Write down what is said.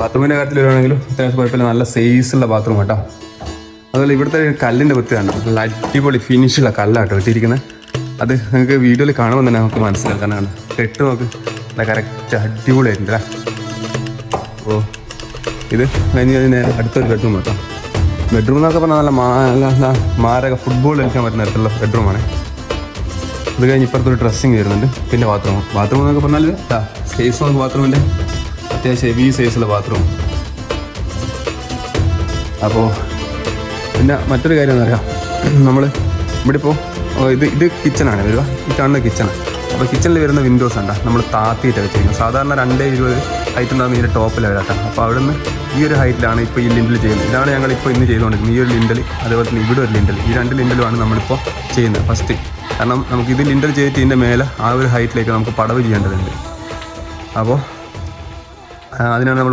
ബാത്റൂമിൻ്റെ കാര്യത്തിൽ വരുവാണെങ്കിലും അത്യാവശ്യം കുഴപ്പമില്ല, നല്ല സൈസുള്ള ബാത്റൂം കേട്ടോ. അതുപോലെ ഇവിടുത്തെ കല്ലിൻ്റെ വൃത്തിയാണ്, നല്ല അടിപൊളി ഫിനിഷുള്ള കല്ലാട്ടോ ഇട്ടിരിക്കുന്നത്. അത് നിങ്ങൾക്ക് വീഡിയോയിൽ കാണുമ്പോൾ തന്നെ നമുക്ക് മനസ്സിലാക്കാനാണ്. കെട്ട് നോക്ക്, നല്ല കറക്റ്റ് അടിപൊളിയായിട്ടുണ്ട്. അപ്പോൾ ഇത് കഴിഞ്ഞ് കഴിഞ്ഞാൽ അടുത്തൊരു ബെഡ്റൂം കേട്ടോ. ബെഡ്റൂം എന്നൊക്കെ പറഞ്ഞാൽ നല്ല മാരക ഫുട്ബോൾ കളിക്കാൻ പറ്റുന്ന തരത്തിലുള്ള ബെഡ്റൂമാണ്. ഇത് കഴിഞ്ഞ് ഇപ്പുറത്തൊരു ഡ്രസ്സിങ് വരുന്നുണ്ട്. പിന്നെ ബാത്റൂം എന്നൊക്കെ പറഞ്ഞാൽ സ്പേസ് നോക്ക്, ബാത്റൂമിൻ്റെ അത്യാവശ്യം ഹെവി സൈസുള്ള ബാത്റൂം. അപ്പോൾ പിന്നെ മറ്റൊരു കാര്യം എന്താ പറയുക, നമ്മൾ ഇവിടെ ഇപ്പോൾ ഇത് കിച്ചണാണ് വരിക, ഈ കാണുന്ന കിച്ചണാണ്. അപ്പോൾ കിച്ചണിൽ വരുന്ന വിൻഡോസ് ഉണ്ട് നമ്മൾ താത്തിയിട്ട് വെച്ചിരിക്കുന്നത്. സാധാരണ 2.20 ഹൈറ്റ് ഉണ്ടാകുന്ന ഇതിൻ്റെ ടോപ്പിലാണ് വരാം. അപ്പോൾ അവിടെ നിന്ന് ഈ ഒരു ഹൈറ്റിലാണ് ഇപ്പോൾ ഈ ലിൻഡിൽ ചെയ്യുന്നത്. ഇതാണ് ഞങ്ങളിപ്പോൾ ഇന്ന് ചെയ്തുകൊണ്ടിരിക്കുന്നത്. ഈ ഒരു ലിൻഡൽ, അതേപോലെ തന്നെ ഇവിടെ ഒരു ലിൻഡൽ, ഈ 2 ലിൻഡലുമാണ് നമ്മളിപ്പോൾ ചെയ്യുന്നത് ഫസ്റ്റ്. കാരണം നമുക്ക് ഇത് ലിൻഡൽ ചെയ്തിട്ട് ഇതിൻ്റെ മേലെ ആ ഒരു ഹൈറ്റിലേക്ക് നമുക്ക് പടവ് ചെയ്യേണ്ടതുണ്ട്. അപ്പോൾ അതിനാണ് നമ്മൾ